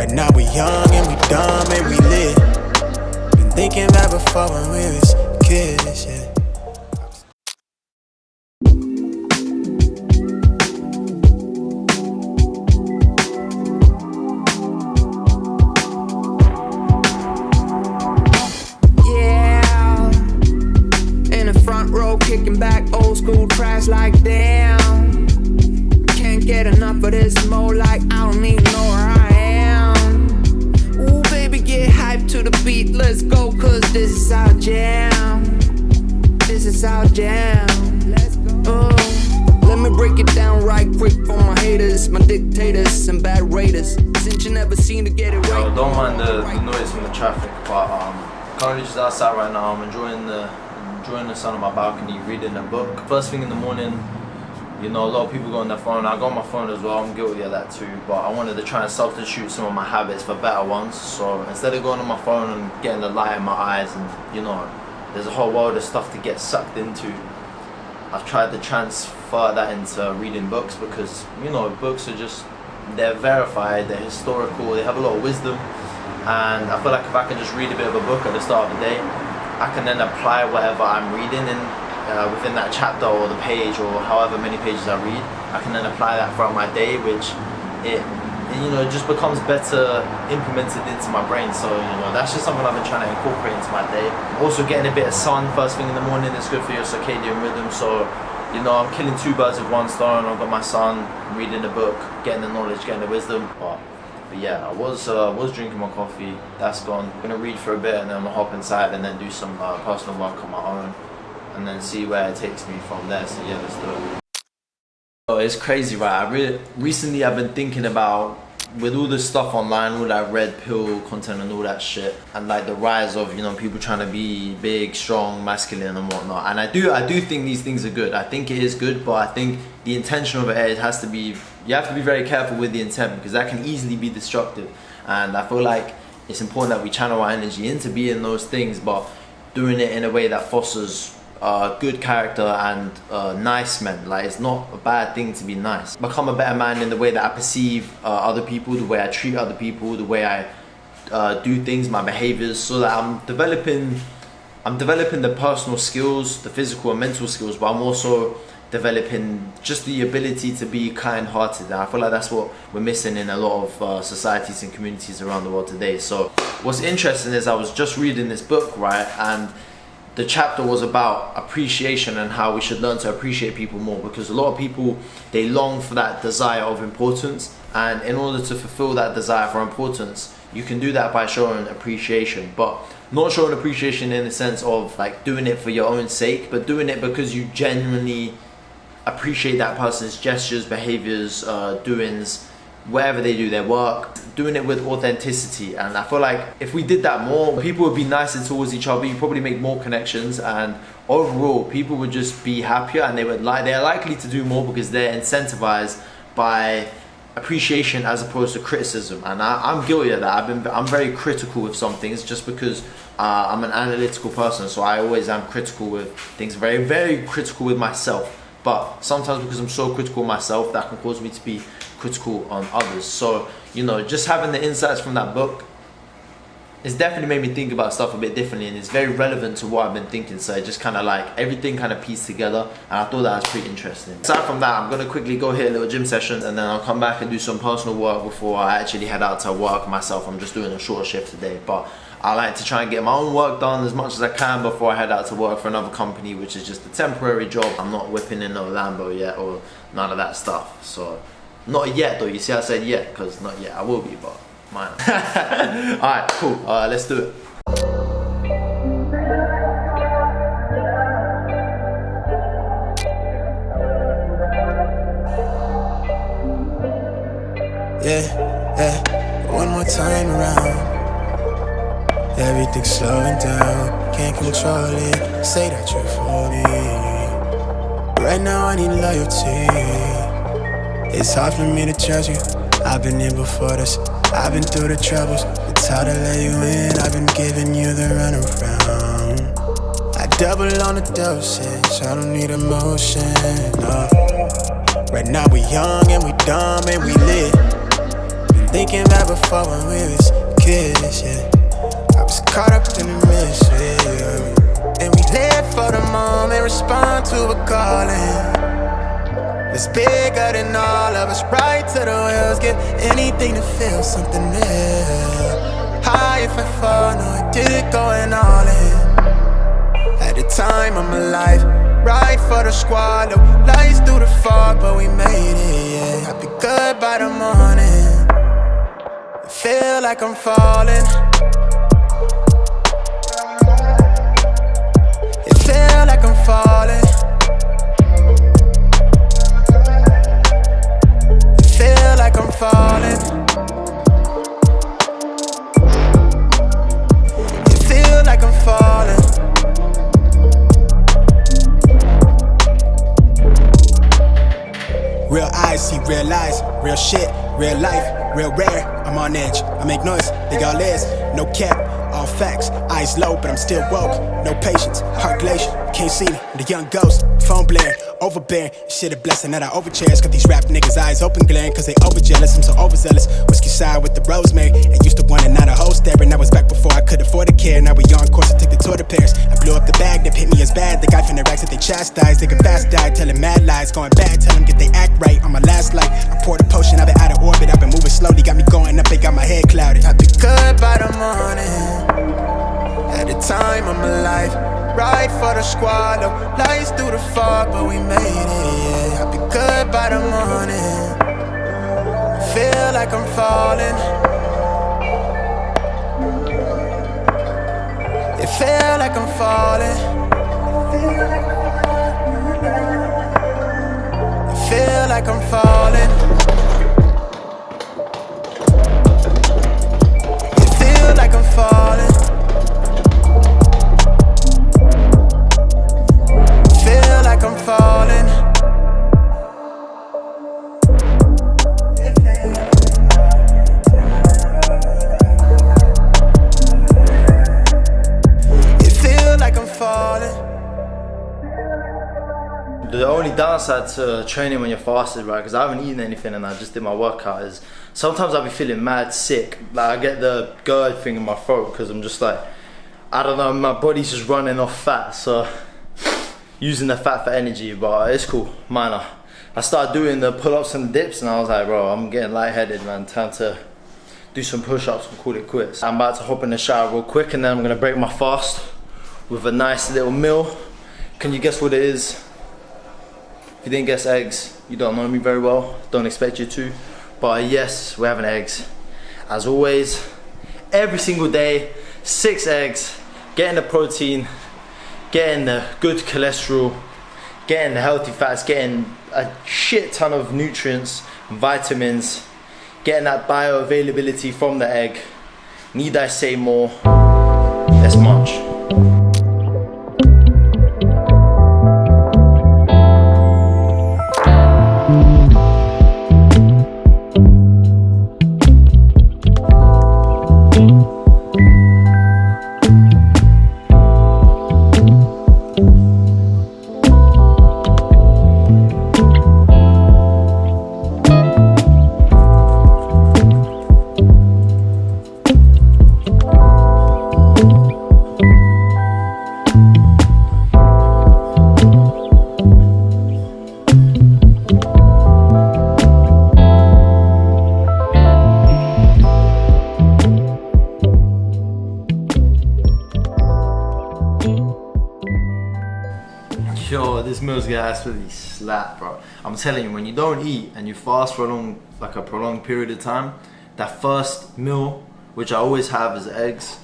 Right now we young and we dumb and we lit. Been thinking back before when we was kids, yeah. Kicking back old school tracks like damn. Can't get enough of this more like I don't even know where I am. Ooh baby get hyped to the beat, let's go cause this is our jam. This is our jam. Let's go. Let me break it down right quick for my haters, my dictators and bad raiders. Since you never seem to get it right. Yo, don't mind the noise from the traffic, but currently just outside right now. I'm enjoying the sun on my balcony, reading a book. First thing in the morning, you know, a lot of people go on their phone. I go on my phone as well, I'm guilty of that too, but I wanted to try and substitute some of my habits for better ones. So instead of going on my phone and getting the light in my eyes and, you know, there's a whole world of stuff to get sucked into, I've tried to transfer that into reading books because, you know, books are just, they're verified, they're historical, they have a lot of wisdom, and I feel like if I can just read a bit of a book at the start of the day, I can then apply whatever I'm reading in within that chapter or the page or however many pages I read. I can then apply that throughout my day, which it just becomes better implemented into my brain. So that's just something I've been trying to incorporate into my day. Also getting a bit of sun first thing in the morning is good for your circadian rhythm. So I'm killing two birds with one stone. I've got my son, reading the book, getting the knowledge, getting the wisdom. But yeah, I was drinking my coffee, that's gone. I'm gonna read for a bit and then I'm gonna hop inside and then do some personal work on my own and then see where it takes me from there. So yeah, let's do it. Oh, it's crazy, right? Recently I've been thinking about, with all this stuff online, all that red pill content and all that shit, and like the rise of people trying to be big, strong, masculine and whatnot. And I do think these things are good. I think it is good, but I think the intention of it has to be, you have to be very careful with the intent because that can easily be destructive. And I feel like it's important that we channel our energy into being those things, but doing it in a way that fosters good character and nice men. Like, it's not a bad thing to be nice. Become a better man in the way that I perceive other people, the way I treat other people, the way I do things, my behaviors, so that I'm developing the personal skills, the physical and mental skills, but I'm also developing just the ability to be kind-hearted. And I feel like that's what we're missing in a lot of societies and communities around the world today. So what's interesting is I was just reading this book, right, and the chapter was about appreciation and how we should learn to appreciate people more, because a lot of people, they long for that desire of importance, and in order to fulfill that desire for importance, you can do that by showing appreciation, but not showing appreciation in the sense of like doing it for your own sake, but doing it because you genuinely appreciate that person's gestures, behaviors, doings, whatever they do, their work, doing it with authenticity. And I feel like if we did that more, people would be nicer towards each other, you probably make more connections, and overall people would just be happier, and they're likely to do more because they're incentivized by appreciation as opposed to criticism. And I'm guilty of that. I'm very critical with some things just because I'm an analytical person, so I always am critical with things, very, very critical with myself. But sometimes because I'm so critical of myself, that can cause me to be critical on others. So, just having the insights from that book, it's definitely made me think about stuff a bit differently, and it's very relevant to what I've been thinking. So it just kind of like everything kind of pieced together, and I thought that was pretty interesting. Aside from that, I'm going to quickly go hit a little gym session, and then I'll come back and do some personal work before I actually head out to work myself. I'm just doing a short shift today, but I like to try and get my own work done as much as I can before I head out to work for another company, which is just a temporary job. I'm not whipping in no Lambo yet or none of that stuff. So, not yet though. You see I said yet, because not yet. I will be, but mine. Alright, cool. Let's do it. Yeah, one more time around. Everything's slowing down, can't control it. Say that you're for me. Right now I need loyalty. It's hard for me to trust you. I've been here before this, I've been through the troubles. It's hard to let you in, I've been giving you the runaround. I double on the dosage, I don't need emotion, no. Right now we young and we dumb and we lit. thinking back before when we was kids, yeah. I was caught up in the mystery, yeah. And we live for the moment, respond to a calling. It's bigger than all of us, right to the wheels. Give anything to feel something real. High if I fall, no, I did it going all in. At the time of my life, right for the squad. Low lights through the fog, but we made it, yeah. I'll be good by the morning. I feel like I'm falling. It feel like I'm falling. Feel like I'm falling. It feel like I'm falling. Real eyes see real eyes, real shit, real life, real rare. I'm on edge, I make noise, they all is, no cap, all facts. Eyes low, but I'm still woke. No patience, heart glacier, can't see me. The young ghost, phone blaring, overbearing. Shit a blessing that I overcherish. Got these rap niggas eyes open glaring, cause they overjealous. I'm so overzealous. Whiskey sour with the rosemary. I used to want it, not a whole staring. I was back before I could afford to care. Now we on course, I took the tour to Paris. I blew up the bag, that hit me as bad. The guy from the racks that they chastised. They could fast die, telling mad lies. Going bad, tell them get they act right. On my last life, I poured a potion, I've been out of orbit. I've been moving slowly, got me going up, it got my head clouded. I'll be good by the morning. At the time of my life, right for the squad. Low lights through the fog, but we made it, yeah. I'll be good by the morning. Feel like I'm falling. It feel like I'm falling. It feel like I'm falling. It feel like I'm falling. Feel like I'm falling. It feel like I'm falling. The only downside to training when you're fasted, right, because I haven't eaten anything and I just did my workout, is sometimes I'll be feeling mad sick. Like I get the GERD thing in my throat because I'm just like, I don't know, my body's just running off fat, so using the fat for energy, but it's cool, minor. I started doing the pull-ups and the dips and I was like, bro, I'm getting lightheaded, man. Time to do some push-ups and call it quits. I'm about to hop in the shower real quick and then I'm gonna break my fast with a nice little meal. Can you guess what it is? If you didn't guess eggs, you don't know me very well. Don't expect you to. But yes, we're having eggs. As always, every single day, 6 eggs, getting the protein, getting the good cholesterol, getting the healthy fats, getting a shit ton of nutrients, vitamins, getting that bioavailability from the egg. Need I say more? Let's munch. Yo, this meal's gonna absolutely slap, bro. I'm telling you, when you don't eat and you fast for a prolonged period of time, that first meal, which I always have, is eggs,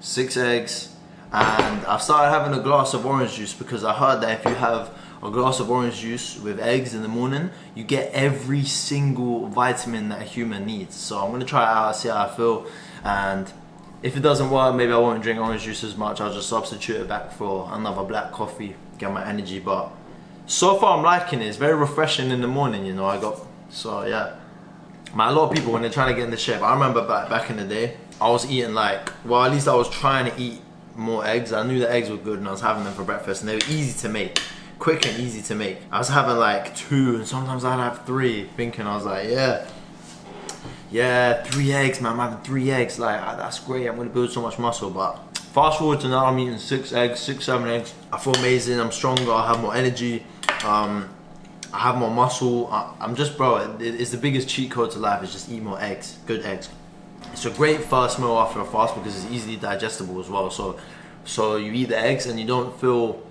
6 eggs, and I've started having a glass of orange juice because I heard that if you have a glass of orange juice with eggs in the morning, you get every single vitamin that a human needs. So I'm gonna try it out, see how I feel, and if it doesn't work, maybe I won't drink orange juice as much. I'll just substitute it back for another black coffee, get my energy. But so far I'm liking it. It's very refreshing in the morning, you know. So yeah. Man, a lot of people, when they're trying to get into shape, I remember back in the day, I was eating at least I was trying to eat more eggs. I knew the eggs were good and I was having them for breakfast and they were easy to make. Quick and easy to make. I was having 2 and sometimes I'd have 3, thinking I was like, yeah, yeah, 3 eggs, man, I'm having 3 eggs, like, that's great, I'm gonna build so much muscle. But fast forward to now, I'm eating 6 eggs, 6, 7 eggs. I feel amazing, I'm stronger, I have more energy, I have more muscle. I'm just, bro, it's the biggest cheat code to life, is just eat more eggs, good eggs. It's a great first meal after a fast because it's easily digestible as well. So you eat the eggs and you don't feel,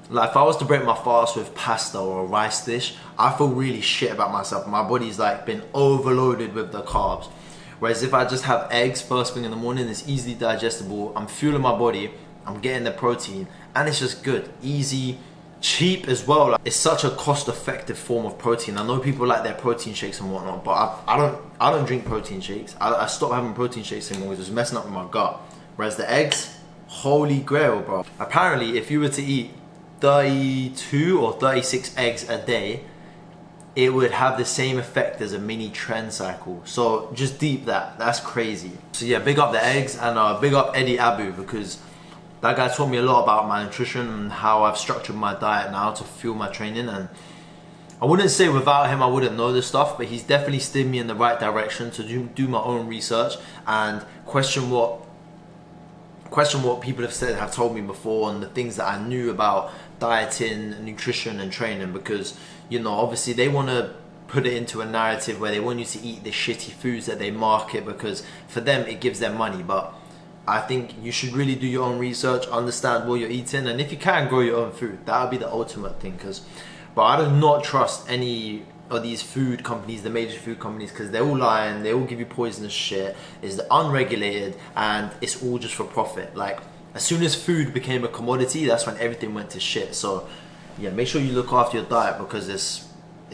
like if I was to break my fast with pasta or a rice dish, I feel really shit about myself. My body's like been overloaded with the carbs. Whereas if I just have eggs first thing in the morning, it's easily digestible, I'm fueling my body, I'm getting the protein, and it's just good, easy, cheap as well. Like, it's such a cost-effective form of protein. I know people like their protein shakes and whatnot, but I don't drink protein shakes. I stopped having protein shakes anymore because it was messing up with my gut. Whereas the eggs, holy grail, bro. Apparently, if you were to eat 32 or 36 eggs a day, it would have the same effect as a mini trend cycle. So just deep that's crazy. So yeah, big up the eggs, and big up Eddie Abu, because that guy taught me a lot about my nutrition and how I've structured my diet now to fuel my training. And I wouldn't say without him I wouldn't know this stuff, but he's definitely steered me in the right direction to do my own research and question what people have told me before, and the things that I knew about dieting, nutrition and training. Because, you know, obviously they want to put it into a narrative where they want you to eat the shitty foods that they market because for them it gives them money. But I think you should really do your own research, understand what you're eating, and if you can, grow your own food. That would be the ultimate thing. But I do not trust any of these food companies, the major food companies, because they're all lying, they all give you poisonous shit, it's unregulated, and it's all just for profit. Like, as soon as food became a commodity, that's when everything went to shit. So yeah, make sure you look after your diet, because it's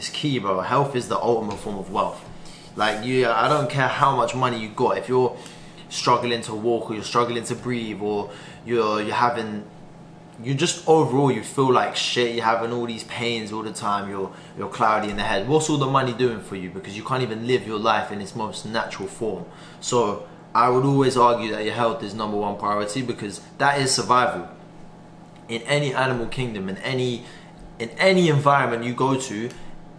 key, bro. Health is the ultimate form of wealth. Like, I don't care how much money you got, if you're struggling to walk, or you're struggling to breathe, or you just overall you feel like shit, you're having all these pains all the time, you're cloudy in the head, what's all the money doing for you? Because you can't even live your life in its most natural form. So I would always argue that your health is number one priority, because that is survival. In any animal kingdom, in any environment you go to,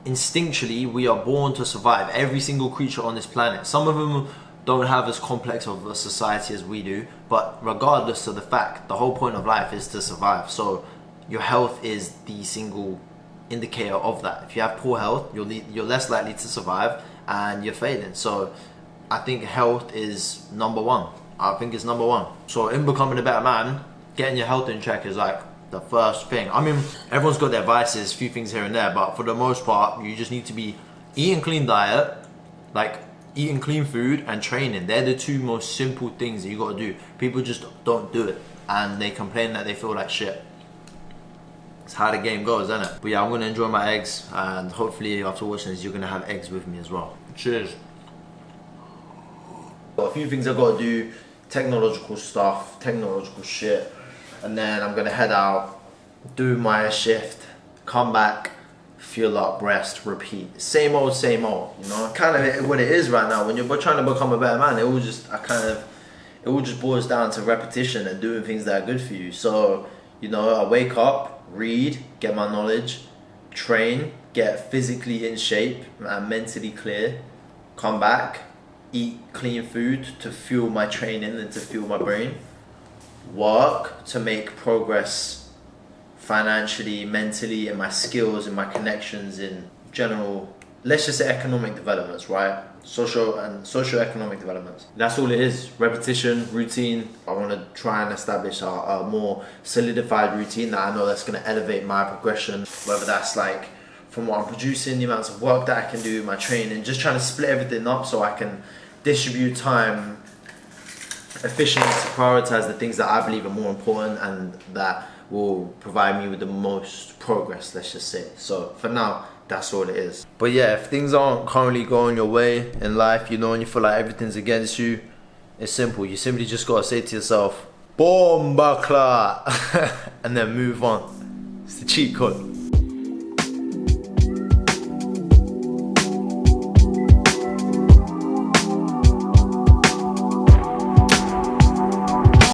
instinctually we are born to survive. Every single creature on this planet. Some of them don't have as complex of a society as we do, but regardless of the fact, the whole point of life is to survive. So your health is the single indicator of that. If you have poor health, you're less likely to survive and you're failing. So I think health is number one. I think it's number one. So in becoming a better man, getting your health in check is like the first thing. I mean, everyone's got their vices, a few things here and there, but for the most part, you just need to be eating clean diet, like eating clean food and training. They're the two most simple things that you got to do. People just don't do it, and they complain that they feel like shit. It's how the game goes, isn't it? But yeah, I'm gonna enjoy my eggs, and hopefully after watching this, you're gonna have eggs with me as well. Cheers. Got a few things I've got to do, technological stuff, technological shit, and then I'm gonna head out, do my shift, come back, fuel up, rest, repeat. Same old, you know? Kind of what it is right now. When you're trying to become a better man, it all just boils down to repetition and doing things that are good for you. So, you know, I wake up, read, get my knowledge, train, get physically in shape and mentally clear, come back, eat clean food to fuel my training and to fuel my brain, work to make progress financially, mentally, in my skills, in my connections, in general, let's just say economic developments, right? Socio-economic developments. That's all it is. Repetition, routine. I want to try and establish a more solidified routine that I know that's going to elevate my progression, whether that's like from what I'm producing, the amounts of work that I can do, my training, just trying to split everything up so I can distribute time efficiently to prioritize the things that I believe are more important and that will provide me with the most progress, let's just say. So for now, that's all it is. But yeah, if things aren't currently going your way in life, you know, and you feel like everything's against you, it's simple. You simply just gotta say to yourself, Bomba clat, and then move on. It's the cheat code.